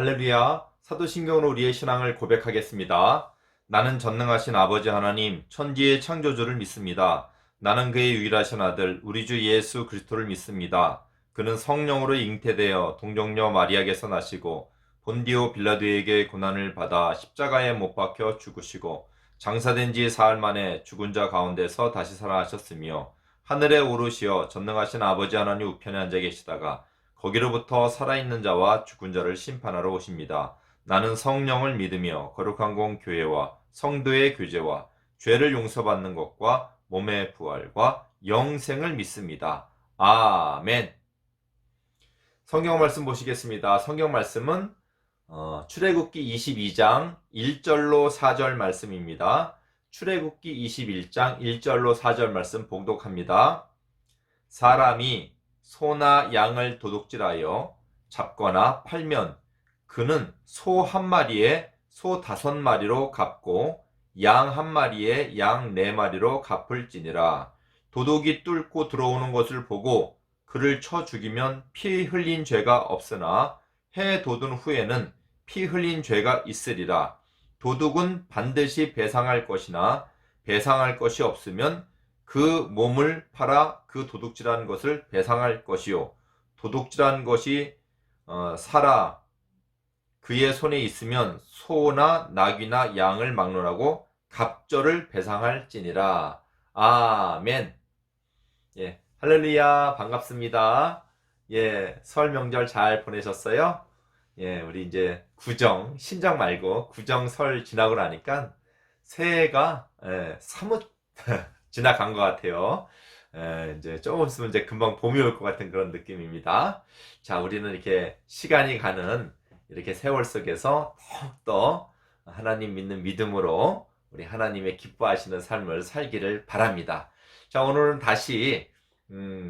할렐루야, 사도신경으로 우리의 신앙을 고백하겠습니다. 나는 전능하신 아버지 하나님, 천지의 창조주를 믿습니다. 나는 그의 유일하신 아들, 우리 주 예수 그리스도를 믿습니다. 그는 성령으로 잉태되어 동정녀 마리아에게서 나시고 본디오 빌라도에게 고난을 받아 십자가에 못 박혀 죽으시고 장사된 지 사흘 만에 죽은 자 가운데서 다시 살아나셨으며 하늘에 오르시어 전능하신 아버지 하나님 우편에 앉아 계시다가 거기로부터 살아있는 자와 죽은 자를 심판하러 오십니다. 나는 성령을 믿으며 거룩한 공 교회와 성도의 교제와 죄를 용서받는 것과 몸의 부활과 영생을 믿습니다. 아멘. 성경 말씀 보시겠습니다. 성경 말씀은 출애굽기 22장 1절로 4절 말씀입니다. 출애굽기 21장 1절로 4절 말씀 봉독합니다. 사람이 소나 양을 도둑질하여 잡거나 팔면 그는 소 한 마리에 소 5마리로 갚고 양 한 마리에 양 4마리로 갚을지니라. 도둑이 뚫고 들어오는 것을 보고 그를 쳐 죽이면 피 흘린 죄가 없으나 해 돋은 후에는 피 흘린 죄가 있으리라. 도둑은 반드시 배상할 것이나 배상할 것이 없으면 그 몸을 팔아 그 도둑질한 것을 배상할 것이요 도둑질한 것이 살아 그의 손에 있으면 소나 낙이나 양을 막론하고 갑절을 배상할지니라. 아멘. 예, 할렐루야, 반갑습니다. 예, 설 명절 잘 보내셨어요? 예, 우리 이제 구정, 신정 말고 구정 설 지나고 나니까 새해가 사뭇 지나간 것 같아요. 이제 조금 있으면 이제 금방 봄이 올 것 같은 그런 느낌입니다. 자, 우리는 이렇게 시간이 가는 이렇게 세월 속에서 더욱더 하나님 믿는 믿음으로 우리 하나님의 기뻐하시는 삶을 살기를 바랍니다. 자, 오늘은 다시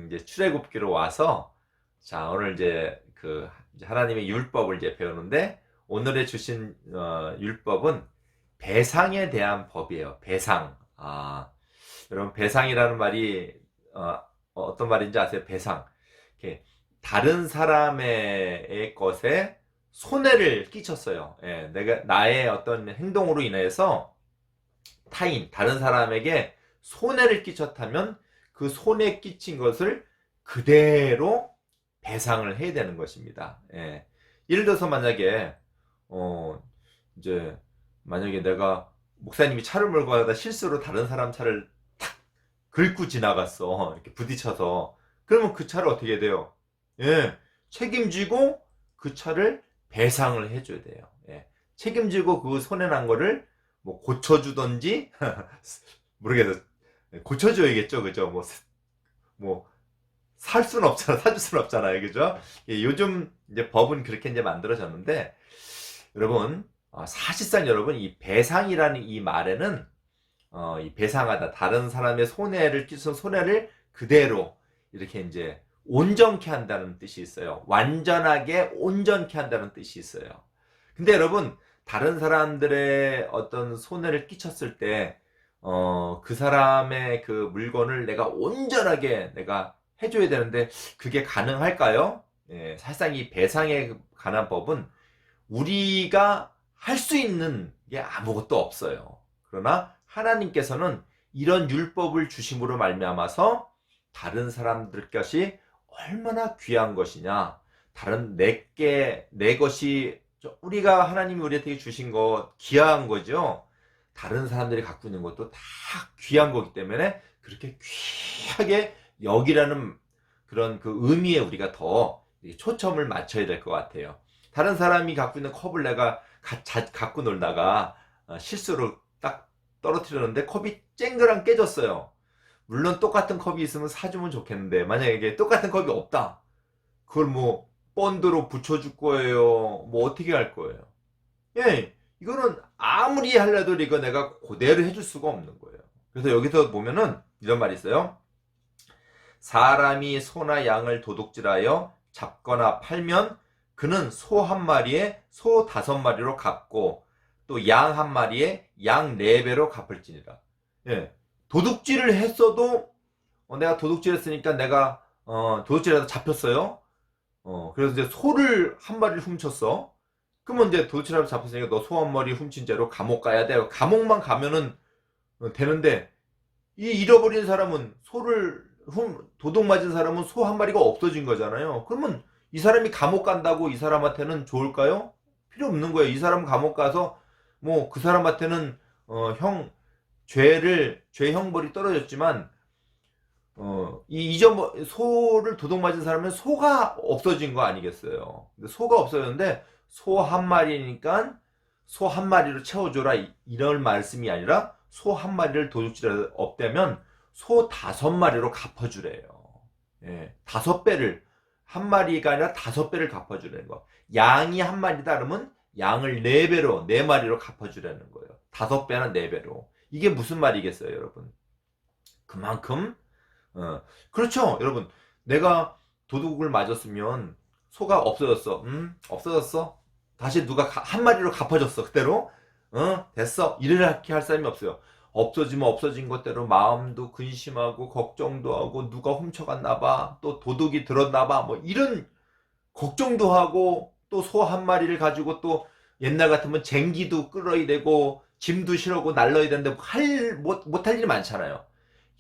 이제 출애굽기로 와서 자, 오늘 이제 이제 하나님의 율법을 이제 배우는데 오늘의 주신 율법은 배상에 대한 법이에요. 배상. 여러분, 배상이라는 말이 어떤 말인지 아세요? 배상. 이렇게 다른 사람의 것에 손해를 끼쳤어요. 예, 나의 어떤 행동으로 인해서 다른 사람에게 손해를 끼쳤다면 그 손해 끼친 것을 그대로 배상을 해야 되는 것입니다. 예. 예를 들어서 만약에 이제 만약에 내가 목사님이 차를 몰고 가다 실수로 다른 사람 차를 탁 긁고 지나갔어. 이렇게 부딪혀서. 그러면 그 차를 어떻게 해야 돼요? 예. 책임지고 그 차를 배상을 해줘야 돼요. 예. 책임지고 그 손해난 거를 뭐 고쳐주던지 모르겠어요. 고쳐줘야겠죠, 그죠? 살 수는 없잖아, 사줄 수는 없잖아요, 그죠? 예, 요즘 이제 법은 그렇게 이제 만들어졌는데, 여러분, 사실상 여러분, 이 배상이라는 이 말에는, 이 배상하다, 다른 사람의 손해를 끼친 손해를 그대로 이렇게 이제 온전케 한다는 뜻이 있어요. 완전하게 온전케 한다는 뜻이 있어요. 근데 여러분, 다른 사람들의 어떤 손해를 끼쳤을 때, 그 사람의 그 물건을 내가 온전하게 내가 해줘야 되는데, 그게 가능할까요? 예, 사실상 이 배상에 관한 법은 우리가 할 수 있는 게 아무것도 없어요. 그러나 하나님께서는 이런 율법을 주심으로 말미암아서 다른 사람들 것이 얼마나 귀한 것이냐, 다른 내 것이 우리가 하나님이 우리한테 주신 거 귀한 거죠. 다른 사람들이 갖고 있는 것도 다 귀한 거기 때문에 그렇게 귀하게 여기라는 그런 그 의미에 우리가 더 초점을 맞춰야 될 것 같아요. 다른 사람이 갖고 있는 컵을 내가 갖고 놀다가 실수로 딱 떨어뜨렸는데 컵이 쨍그랑 깨졌어요. 물론 똑같은 컵이 있으면 사주면 좋겠는데 만약에 똑같은 컵이 없다. 그걸 뭐 본드로 붙여줄 거예요. 뭐 어떻게 할 거예요? 예, 이거는 아무리 하려도 이거 내가 그대로 해줄 수가 없는 거예요. 그래서 여기서 보면은 이런 말이 있어요. 사람이 소나 양을 도둑질하여 잡거나 팔면 그는 소 한 마리에 소 5마리로 갚고 또 양 한 마리에 양 4배로 갚을지니라. 예, 도둑질을 했어도 내가 도둑질했으니까 내가 도둑질해서 잡혔어요. 그래서 이제 소를 한 마리를 훔쳤어. 그러면 이제 도둑질하러 잡혔으니까 너 소 한 마리 훔친 죄로 감옥 가야 돼요. 감옥만 가면은 되는데, 이 잃어버린 사람은 도둑 맞은 사람은 소 한 마리가 없어진 거잖아요. 그러면 이 사람이 감옥 간다고 이 사람한테는 좋을까요? 필요 없는 거예요. 이 사람 감옥 가서 뭐 그 사람한테는 죄 형벌이 떨어졌지만, 소를 도둑 맞은 사람은 소가 없어진 거 아니겠어요? 근데 소가 없어졌는데, 소 한 마리니까 소 한 마리로 채워줘라, 이런 말씀이 아니라, 소 한 마리를 도둑질해서 없대면 소 5마리로 갚아주래요. 예, 5배를, 한 마리가 아니라 5배를 갚아주라는 거. 양이 한 마리다 그러면 양을 4배로, 4마리로 갚아주라는 거예요. 5배나 4배로. 이게 무슨 말이겠어요, 여러분? 그만큼, 그렇죠, 여러분. 내가 도둑을 맞았으면 소가 없어졌어. 없어졌어. 다시 누가 한 마리로 갚아줬어, 그대로. 됐어. 이렇게 할 사람이 없어요. 없어지면 없어진 것대로 마음도 근심하고 걱정도 하고, 누가 훔쳐갔나봐, 또 도둑이 들었나봐, 뭐 이런 걱정도 하고, 또 소 한 마리를 가지고 또 옛날 같으면 쟁기도 끌어야 되고 짐도 실어고 날라야 되는데 못할 일이 많잖아요.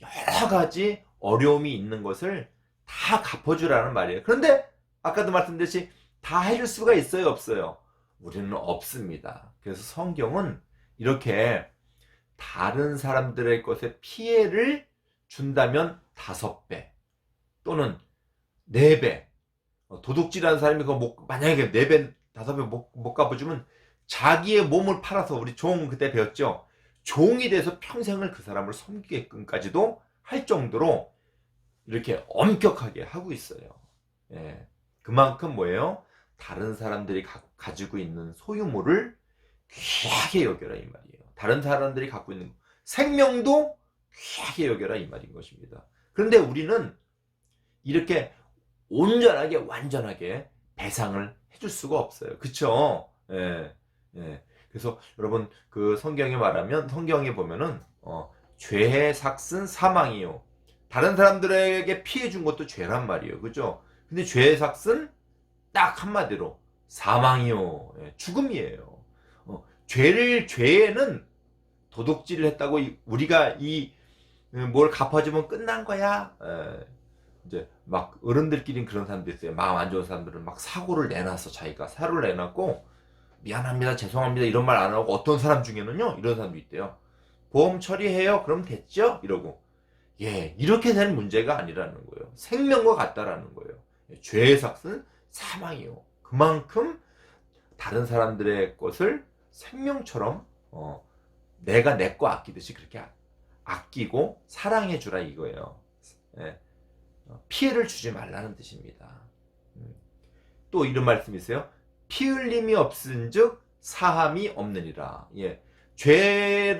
여러 가지 어려움이 있는 것을 다 갚아주라는 말이에요. 그런데 아까도 말씀드렸듯이 다 해줄 수가 있어요, 없어요? 우리는 없습니다. 그래서 성경은 이렇게 다른 사람들의 것에 피해를 준다면 5배 또는 4배, 도둑질하는 사람이 만약에 4배, 5배 못 갚아주면 자기의 몸을 팔아서, 우리 종 그때 배웠죠? 종이 돼서 평생을 그 사람을 섬기게끔까지도 할 정도로 이렇게 엄격하게 하고 있어요. 예. 그만큼 뭐예요? 다른 사람들이 가지고 있는 소유물을 귀하게 여겨라, 이 말이에요. 다른 사람들이 갖고 있는 생명도 귀하게 여겨라, 이 말인 것입니다. 그런데 우리는 이렇게 온전하게, 완전하게 배상을 해줄 수가 없어요. 그쵸? 예. 예. 그래서 여러분, 그 성경에 보면은 죄의 삭은 사망이요. 다른 사람들에게 피해 준 것도 죄란 말이에요. 그죠? 근데 죄의 삭은 딱 한마디로 사망이요. 예, 죽음이에요. 죄는 도둑질을 했다고 우리가 뭘 갚아주면 끝난 거야. 이제 막 어른들끼리는 그런 사람도 있어요. 마음 안 좋은 사람들은 막 사고를 내놨어. 자기가 사고를 내놨고 미안합니다, 죄송합니다 이런 말 안 하고, 어떤 사람 중에는요 이런 사람도 있대요. 보험 처리해요, 그럼 됐죠? 이러고. 예, 이렇게 될 문제가 아니라는 거예요. 생명과 같다라는 거예요. 죄의 삭은 사망이요. 그만큼 다른 사람들의 것을 생명처럼 내가 내 거 아끼듯이 그렇게 아끼고 사랑해 주라, 이거예요. 예, 피해를 주지 말라는 뜻입니다. 또 이런 말씀이 있어요. 피 흘림이 없은즉 사함이 없느니라. 예,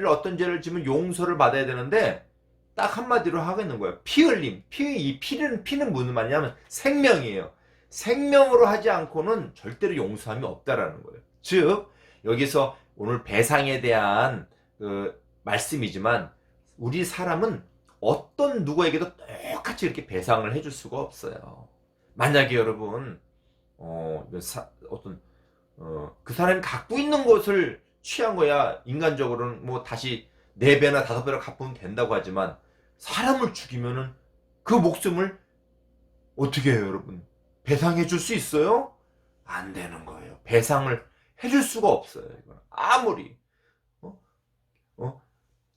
어떤 죄를 지면 용서를 받아야 되는데 딱 한마디로 하겠는 거예요. 피 흘림. 피는 무슨 말이냐면 생명이에요. 생명으로 하지 않고는 절대로 용서함이 없다라는 거예요. 즉 여기서 오늘 배상에 대한 말씀이지만, 우리 사람은 어떤 누구에게도 똑같이 이렇게 배상을 해줄 수가 없어요. 만약에 여러분 그 사람이 갖고 있는 것을 취한 거야 인간적으로는 뭐 다시 4배나 5배로 갚으면 된다고 하지만, 사람을 죽이면은 그 목숨을 어떻게 해요, 여러분? 배상해 줄 수 있어요? 안 되는 거예요. 배상을 해줄 수가 없어요. 이건 아무리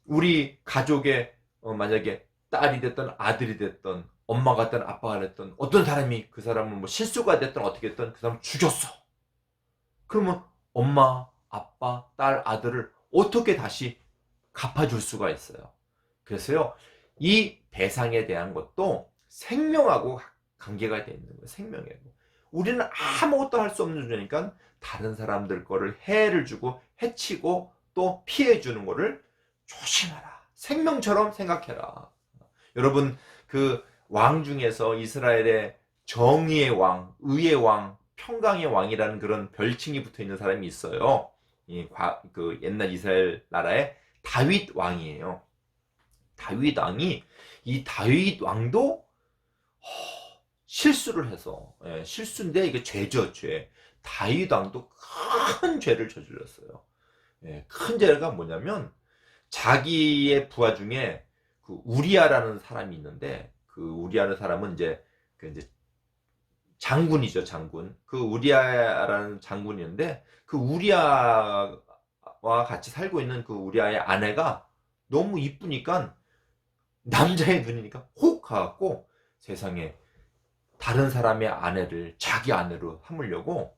우리 가족의 만약에 딸이 됐던 아들이 됐던 엄마가 됐던 아빠가 됐던 어떤 사람이, 그 사람은 뭐 실수가 됐던 어떻게 됐던 그 사람 죽였어. 그러면 엄마, 아빠, 딸, 아들을 어떻게 다시 갚아줄 수가 있어요? 그래서요, 이 배상에 대한 것도 생명하고 관계가 되어 있는 거예요. 생명하고. 우리는 아무것도 할 수 없는 존재니까 다른 사람들 거를 해를 주고 해치고 또 피해 주는 거를 조심하라. 생명처럼 생각해라. 여러분, 그 왕 중에서 이스라엘의 정의의 왕, 의의 왕, 평강의 왕이라는 그런 별칭이 붙어 있는 사람이 있어요. 그 옛날 이스라엘 나라의 다윗 왕이에요. 다윗 왕이, 이 다윗 왕도 실수를 해서, 실수인데 이게 죄죠, 죄. 다윗 왕도 큰 죄를 저질렀어요. 예, 큰 죄가 뭐냐면 자기의 부하 중에 그 우리아라는 사람이 있는데 그 우리아라는 사람은 이제 장군이죠, 장군. 그 우리아라는 장군이었는데 그 우리아와 같이 살고 있는 그 우리아의 아내가 너무 이쁘니까 남자의 눈이니까 혹 가갖고 세상에 다른 사람의 아내를 자기 아내로 삼으려고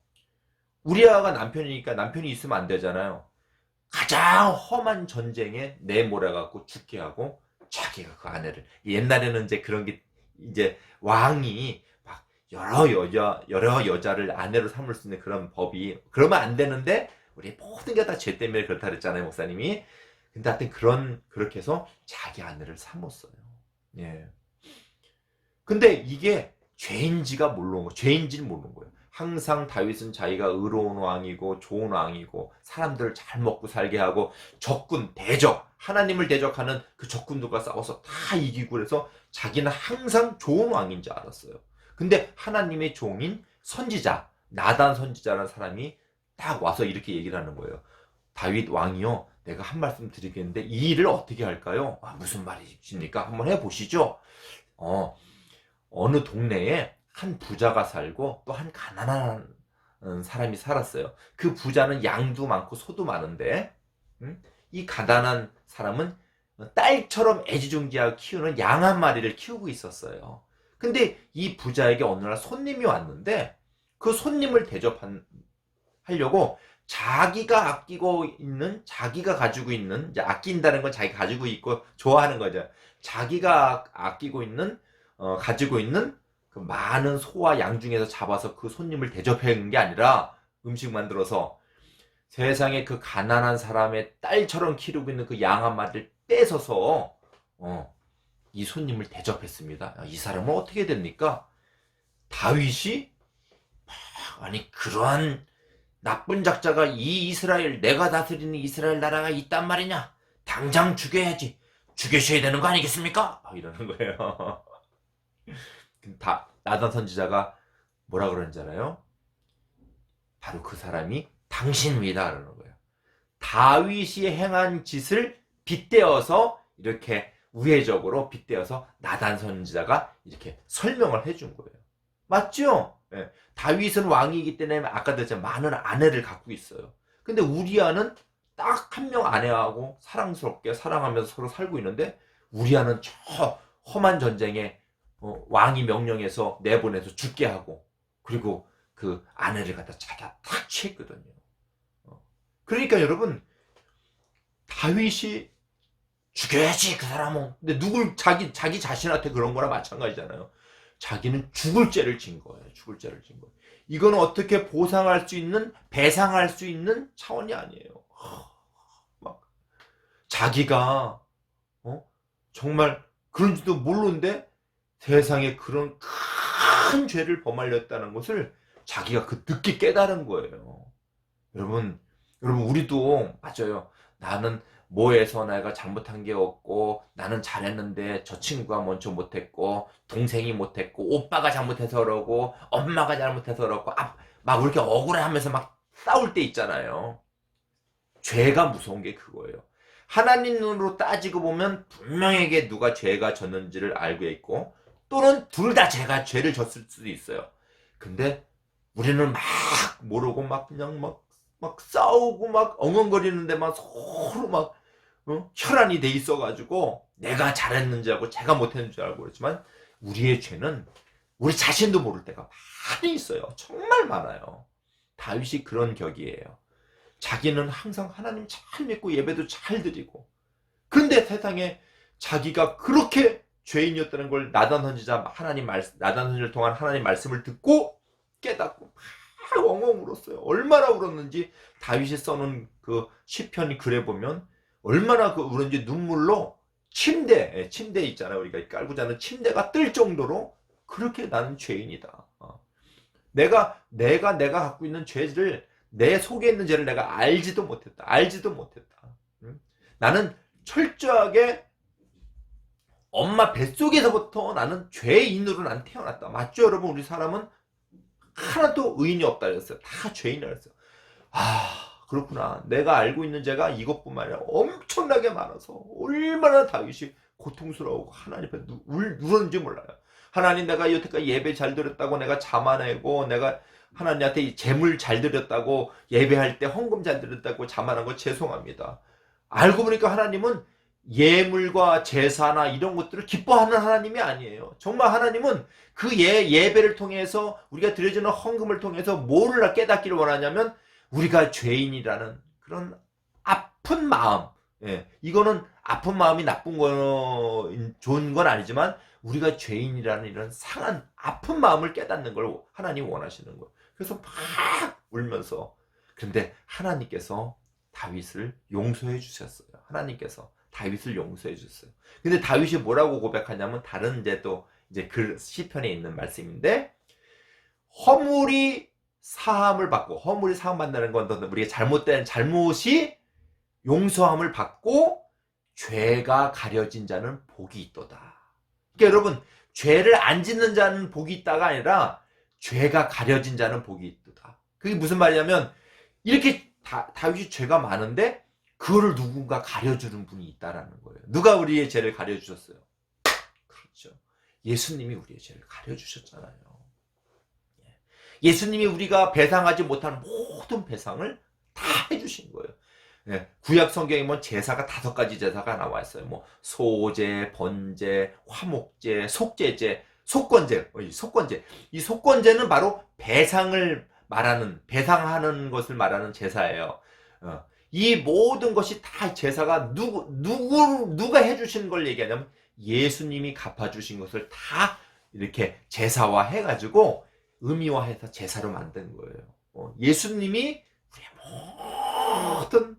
우리아가 남편이니까 남편이 있으면 안 되잖아요. 가장 험한 전쟁에 내몰아갖고 죽게 하고 자기가 그 아내를 옛날에는 이제 그런 게 이제 왕이 막 여러 여자를 아내로 삼을 수 있는 그런 법이 그러면 안 되는데 우리 모든 게 다 죄 때문에 그렇다 그랬잖아요, 목사님이. 근데 하여튼 그렇게 해서 자기 아내를 삼았어요. 예. 근데 이게 죄인지는 모르는 거예요. 항상 다윗은 자기가 의로운 왕이고 좋은 왕이고 사람들을 잘 먹고 살게 하고 적군 대적 하나님을 대적하는 그 적군들과 싸워서 다 이기고 그래서 자기는 항상 좋은 왕인 줄 알았어요. 근데 하나님의 종인 선지자 나단 선지자라는 사람이 딱 와서 이렇게 얘기를 하는 거예요. 다윗 왕이요, 내가 한 말씀 드리겠는데 이 일을 어떻게 할까요? 무슨 말이십니까? 한번 해보시죠. 어느 동네에 한 부자가 살고 또 한 가난한 사람이 살았어요. 그 부자는 양도 많고 소도 많은데 이 가난한 사람은 딸처럼 애지중지하게 키우는 양 한 마리를 키우고 있었어요. 근데 이 부자에게 어느 날 손님이 왔는데 그 손님을 대접하려고 자기가 가지고 있는, 이제 아낀다는 건 자기가 가지고 있고 좋아하는 거죠. 자기가 가지고 있는 그 많은 소와 양 중에서 잡아서 그 손님을 대접하는 게 아니라 음식 만들어서 세상에 그 가난한 사람의 딸처럼 키우고 있는 그 양 한 마리를 뺏어서 이 손님을 대접했습니다. 이 사람은 어떻게 됩니까? 다윗이 아니 그러한 나쁜 작자가 내가 다스리는 이스라엘 나라가 있단 말이냐? 당장 죽여야지. 죽여셔야 되는 거 아니겠습니까? 이러는 거예요. 나단 선지자가 뭐라 그러는지 알아요? 바로 그 사람이 당신입니다 그러는 거예요. 다윗이 행한 짓을 빗대어서 이렇게 우회적으로 빗대어서 나단 선지자가 이렇게 설명을 해준 거예요. 맞죠? 네. 다윗은 왕이기 때문에 아까도 했지만 많은 아내를 갖고 있어요. 근데 우리아는 딱 한 명 아내하고 사랑스럽게 사랑하면서 서로 살고 있는데 우리아는 저 험한 전쟁에 왕이 명령해서 내보내서 죽게 하고 그리고 그 아내를 갖다 자기가 탁 취했거든요. 그러니까 여러분 다윗이 죽여야지 그 사람은. 근데 자기 자신한테 그런 거나 마찬가지잖아요. 자기는 죽을 죄를 진 거예요. 이거는 어떻게 배상할 수 있는 차원이 아니에요. 막 자기가 정말 그런지도 모르는데 세상에 그런 큰 죄를 범하였다는 것을 자기가 늦게 깨달은 거예요. 여러분 우리도 맞아요. 나는 뭐해서 내가 잘못한 게 없고 나는 잘했는데 저 친구가 먼저 못했고 동생이 못했고 오빠가 잘못해서 그러고 엄마가 잘못해서 그러고 막 이렇게 억울해하면서 막 싸울 때 있잖아요. 죄가 무서운 게 그거예요. 하나님 눈으로 따지고 보면 분명하게 누가 죄가 졌는지를 알고 있고 또는 둘 다 죄를 졌을 수도 있어요. 근데 우리는 막 모르고 막 그냥 막 싸우고 막 엉엉거리는데 막 서로 막 혈안이 돼 있어가지고 내가 잘했는지 알고 제가 못했는지 알고 그렇지만 우리의 죄는 우리 자신도 모를 때가 많이 있어요. 정말 많아요. 다윗이 그런 격이에요. 자기는 항상 하나님 잘 믿고 예배도 잘 드리고 그런데 세상에 자기가 그렇게 죄인이었다는 걸 나단 선지자를 통한 하나님 말씀을 듣고 깨닫고 막 엉엉 울었어요. 얼마나 울었는지 다윗이 써놓은 그 시편이 글에 보면 얼마나 울었는지 눈물로 침대 있잖아요. 우리가 깔고 자는 침대가 뜰 정도로 그렇게 나는 죄인이다. 내가 갖고 있는 죄를 내 속에 있는 죄를 내가 알지도 못했다. 나는 철저하게 엄마 뱃속에서부터 나는 죄인으로 난 태어났다. 맞죠 여러분? 우리 사람은 하나도 의인이 없다 그랬어요. 다 죄인이라 그랬어요. 그렇구나. 내가 알고 있는 죄가 이것뿐만 아니라 엄청나게 많아서 얼마나 다윗이 고통스러워하고 하나님 앞에 울었는지 몰라요. 하나님, 내가 여태까지 예배 잘 드렸다고 내가 자만하고, 내가 하나님한테 재물 잘 드렸다고, 예배할 때 헌금 잘 드렸다고 자만한 거 죄송합니다. 알고 보니까 하나님은 예물과 제사나 이런 것들을 기뻐하는 하나님이 아니에요. 정말 하나님은 그 예배를 통해서, 우리가 드려지는 헌금을 통해서 뭐를 깨닫기를 원하냐면, 우리가 죄인이라는 그런 아픈 마음, 이거는 아픈 마음이 나쁜 거, 좋은 건 아니지만, 우리가 죄인이라는 이런 상한 아픈 마음을 깨닫는 걸 하나님이 원하시는 거예요. 그래서 막 울면서, 근데 하나님께서 다윗을 용서해 주셨어요. 하나님께서 다윗을 용서해 주셨어요. 근데 다윗이 뭐라고 고백하냐면, 다른 이제 또 이제 그 시편에 있는 말씀인데, 허물이 사함을 받고, 허물이 사함 받는 건 우리가 잘못된 잘못이 용서함을 받고 죄가 가려진 자는 복이 있도다. 그러니까 여러분, 죄를 안 짓는 자는 복이 있다가 아니라 죄가 가려진 자는 복이 있도다. 그게 무슨 말이냐면, 이렇게 다윗이 죄가 많은데 그거를 누군가 가려주는 분이 있다라는 거예요. 누가 우리의 죄를 가려주셨어요? 그렇죠. 예수님이 우리의 죄를 가려주셨잖아요. 예수님이 우리가 배상하지 못한 모든 배상을 다 해주신 거예요. 구약 성경에 보면 제사가 5가지 제사가 나와 있어요. 뭐 소제, 번제, 화목제, 속죄제, 속건제. 이 속건제는 바로 배상을 말하는, 배상하는 것을 말하는 제사예요. 이 모든 것이 다 제사가 누가 해주신 걸 얘기하냐면, 예수님이 갚아주신 것을 다 이렇게 제사화 해가지고 의미화해서 제사로 만든 거예요. 예수님이 우리의 모든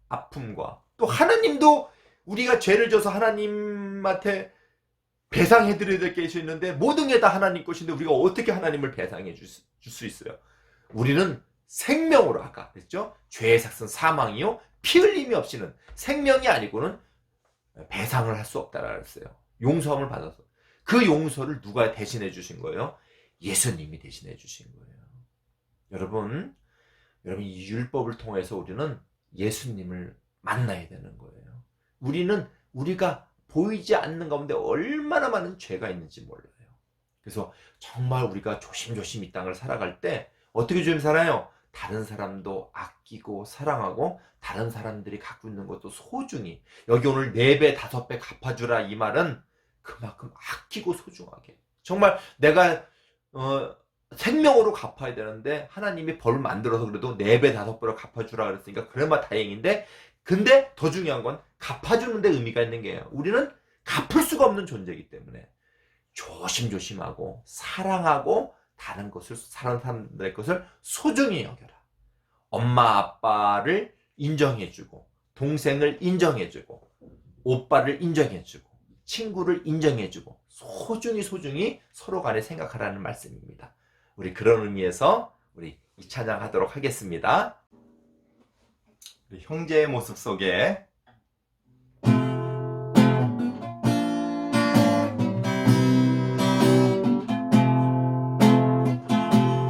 아픔과, 또 하나님도 우리가 죄를 져서 하나님한테 배상해드려야 될 게 있는데, 모든 게 다 하나님 것인데 우리가 어떻게 하나님을 배상해 줄 수 있어요? 우리는 생명으로, 아까 그랬죠? 죄의 삭은 사망이요, 피 흘림이 없이는, 생명이 아니고는 배상을 할 수 없다라 그랬어요. 용서함을 받아서. 그 용서를 누가 대신해 주신 거예요? 예수님이 대신해 주신 거예요. 여러분 이 율법을 통해서 우리는 예수님을 만나야 되는 거예요. 우리가 보이지 않는 가운데 얼마나 많은 죄가 있는지 몰라요. 그래서 정말 우리가 조심조심 이 땅을 살아갈 때 어떻게 조심 살아요? 다른 사람도 아끼고 사랑하고, 다른 사람들이 갖고 있는 것도 소중히, 여기 오늘 4배 5배 갚아주라, 이 말은 그만큼 아끼고 소중하게, 정말 내가 생명으로 갚아야 되는데 하나님이 벌 만들어서 그래도 4배 5배로 갚아주라 그랬으니까 그나마 다행인데, 근데 더 중요한 건 갚아주는데 의미가 있는 게요, 우리는 갚을 수가 없는 존재이기 때문에 조심조심하고 사랑하고, 다른 사람들의 것을 소중히 여겨라. 엄마 아빠를 인정해주고, 동생을 인정해주고, 오빠를 인정해주고, 친구를 인정해주고, 소중히 서로 간에 생각하라는 말씀입니다. 우리 그런 의미에서 우리 이 찬양 하도록 하겠습니다. 우리 형제의 모습 속에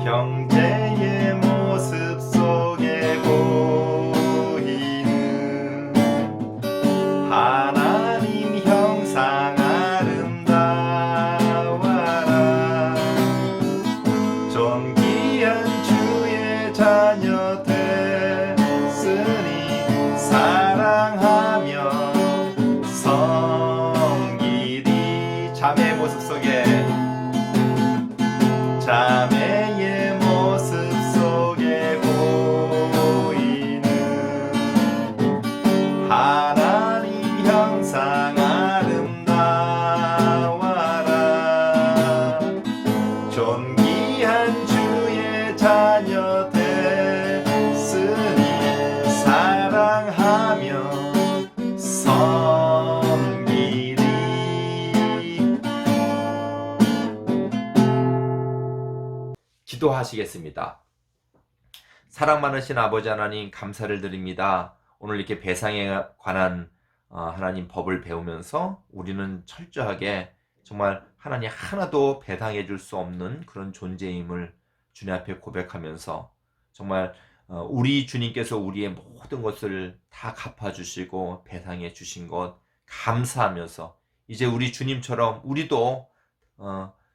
형제의 모습 속에 보이는 하나님 형상 아름다워라. 존귀한 주의 자녀 됐으니 사랑하며 섬기리. 자매의 모습 속에, 자매의 모습 속에 보이는 하나님 형상 아름다워라. 존귀한 주의 자녀 됐으니 사랑하며 섬기리. 기도하시겠습니다. 사랑 많으신 아버지 하나님, 감사를 드립니다. 오늘 이렇게 배상에 관한 하나님 법을 배우면서 우리는 철저하게 정말 하나님 하나도 배상해 줄 수 없는 그런 존재임을 주님 앞에 고백하면서, 정말 우리 주님께서 우리의 모든 것을 다 갚아주시고 배상해 주신 것 감사하면서 이제 우리 주님처럼 우리도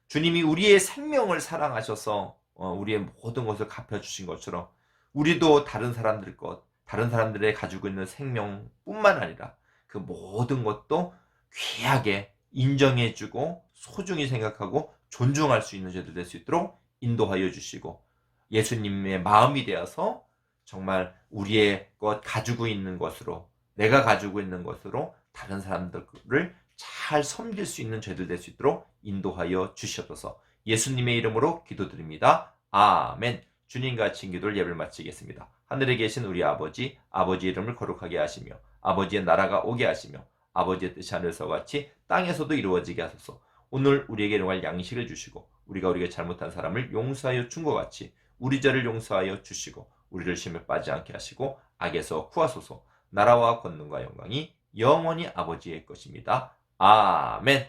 주님이 우리의 생명을 사랑하셔서 우리의 모든 것을 갚아주신 것처럼 우리도 다른 사람들의 가지고 있는 생명뿐만 아니라 그 모든 것도 귀하게 인정해주고 소중히 생각하고 존중할 수 있는 죄도 될 수 있도록 인도하여 주시고 예수님의 마음이 되어서 정말 우리의 것 가지고 있는 것으로 내가 가지고 있는 것으로 다른 사람들을 잘 섬길 수 있는 죄들 될 수 있도록 인도하여 주시옵소서. 예수님의 이름으로 기도드립니다. 아멘. 주님과 같이 기도를 예배를 마치겠습니다. 하늘에 계신 우리 아버지, 아버지의 이름을 거룩하게 하시며 아버지의 나라가 오게 하시며 아버지의 뜻이 하늘에서 같이 땅에서도 이루어지게 하소서. 오늘 우리에게 일용할 양식을 주시고 우리가 우리에게 잘못한 사람을 용서하여 준 것 같이 우리 죄를 용서하여 주시고 우리를 시험에 빠지지 않게 하시고 악에서 구하소서. 나라와 권능과 영광이 영원히 아버지의 것입니다. 아멘.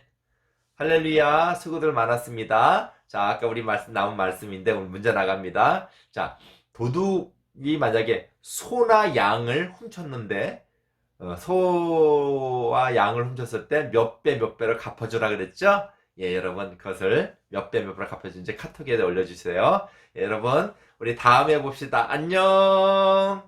할렐루야. 수고들 많았습니다. 자, 아까 우리 나온 말씀인데 오늘 문제 나갑니다. 자, 도둑이 만약에 소나 양을 훔쳤는데 소와 양을 훔쳤을 때 몇 배를 갚아주라 그랬죠? 예, 여러분 그것을 몇 배를 갚아주는지 카톡에 올려주세요. 예, 여러분 우리 다음에 봅시다. 안녕.